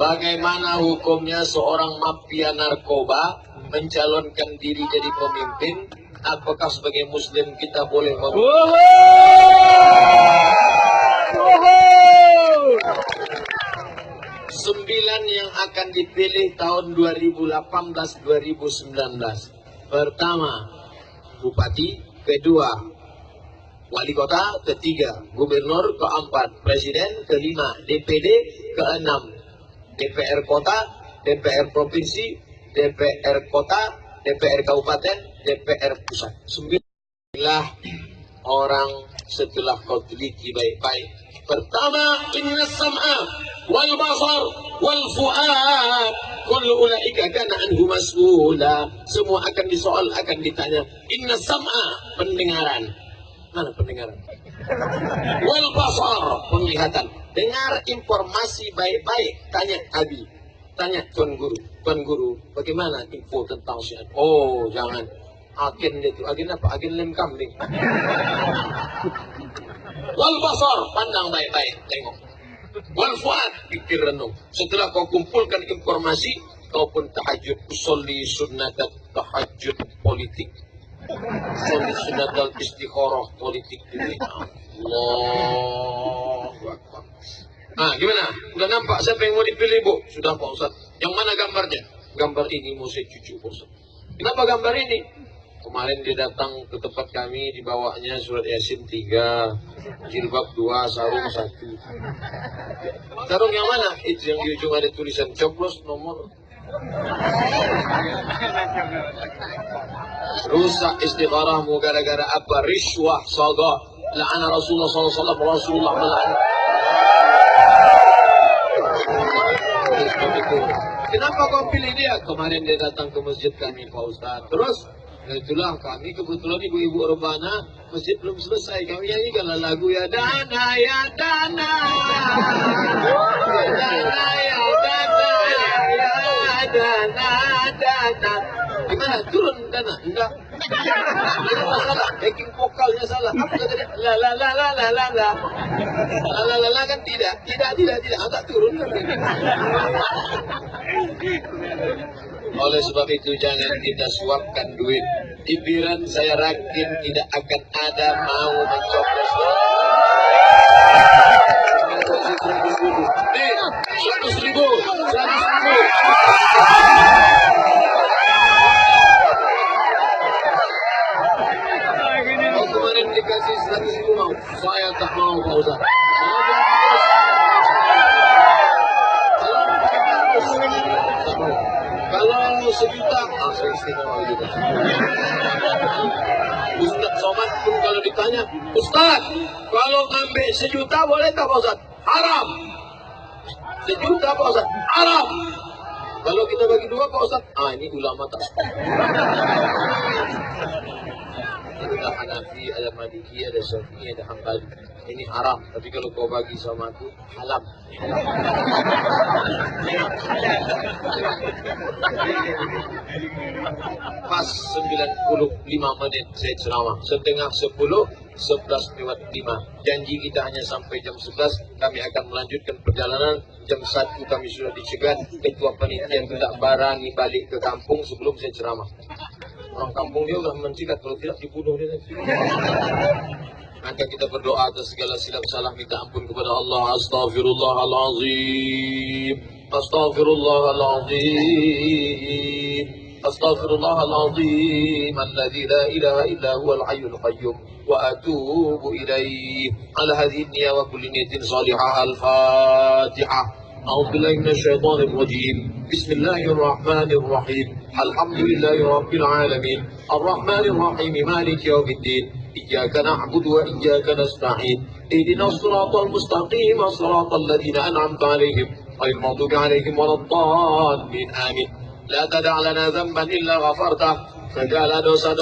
Bagaimana hukumnya seorang mafia narkoba mencalonkan diri jadi pemimpin? Apakah sebagai muslim kita boleh Sembilan yang akan dipilih tahun 2018-2019. Pertama, bupati. Kedua, wali kota. Ketiga, gubernur. Keempat, presiden. Kelima, DPD. Keenam, DPR kota, DPR provinsi, DPR kota, DPR kabupaten, DPR pusat. Sembilan orang setelah kau teliti baik-baik. Pertama, inna sam'a wal basar wal fu'ad kullu ulaika kana anhu mas'ula. Semua akan disoal, akan ditanya. Inna sam'a, pendengaran. Mana pendengaran? Wal basar, penglihatan. Dengar informasi baik-baik. Tanya Abi, tanya Tuan Guru. Tuan Guru, bagaimana info tentang syiar? Oh, jangan. Agen dia tu. Agen apa? Agen lem kambing. Wal basar, pandang baik-baik, tengok. Wal fuad, pikir renung. Setelah kau kumpulkan informasi, kau pun tahajud. Usolli sunnatat tahajud politik. Usolli sunnatal istikharah politik. Allahu Akbar. Nah, gimana? Udah nampak siapa yang mau dipilih, Bu? Sudah, Pak Ustaz. Yang mana gambarnya? Gambar ini mau saya cucu, Pak Ustaz. Kenapa gambar ini? Kemarin dia datang ke tempat kami, dibawanya surat Yasin 3, jilbab 2, sarung 1. Sarung yang mana? Itu yang di ujung ada tulisan coblos nomor. Rusak istikharahmu gara-gara apa? Riswah, saga. La'ana Rasulullah SAW, Rasulullah mela'ana. Kenapa kau pilih dia? Kemarin dia datang ke masjid kami, Pak Ustaz. Terus? Itulah kami kebetulan ibu-ibu rebana, masjid belum selesai. Kami nyanyikanlah lagu ya dana, ya dana, ya dana, ya dana, ya dana, dana. Gimana? Turun dana? Enggak. Salah. Backing vokalnya salah. Apa kata dia? La la la la la la la. La la la kan tidak. Agak turun kan? Oleh sebab itu jangan kita suapkan duit. Ibiran saya yakin tidak akan ada mau mencoblos. Nih, 100.000. Oh, kemarin dikasih 100.000 mau. Saya tak mau, Pak Ustaz. Kalau 1 juta, saya istimewa juga. Ustaz Somad pun kalau ditanya, Ustaz, kalau ambil 1 juta boleh tak Pak Ustaz? Haram. 1 juta Pak Ustaz? Haram. Kalau kita bagi 2 Pak Ustaz? Ini ulama tak. Ada Hanafi, ada Maliki, ada Syafi'i, ada Hambali. Ini haram, tapi kalau kau bagi sama aku, halal. Pas 95 menit saya ceramah. Setengah 10, 11:05. Janji kita hanya sampai jam 11. Kami akan melanjutkan perjalanan. Jam 1 kami sudah dicegat. Ketua panitia tidak barangi balik ke kampung sebelum saya ceramah. Orang kampung dia udah mencikat, kalau tidak dibunuh dia nanti. Maka kita berdoa atas segala silap salah, minta ampun kepada Allah. Astaghfirullahalazim. Astaghfirullahalazim. Astaghfirullahalazim. Alladzi la ilaha illa huwal hayyul qayyum. Wa atubu ilaih. Ala hadhihi niyya wa kulli niyatin salihah. Al-Fatihah. أعوذ بالله من الشيطان الرجيم بسم الله الرحمن الرحيم الحمد لله رب العالمين الرحمن الرحيم مالك يوم الدين إياك نعبد وإياك نستعين اهدنا الصراط المستقيم صراط الذين أنعمت عليهم غير المغضوب عليهم ولا الضالين آمين لا تدع لنا ذنبا إلا غفرته فجعل دوسا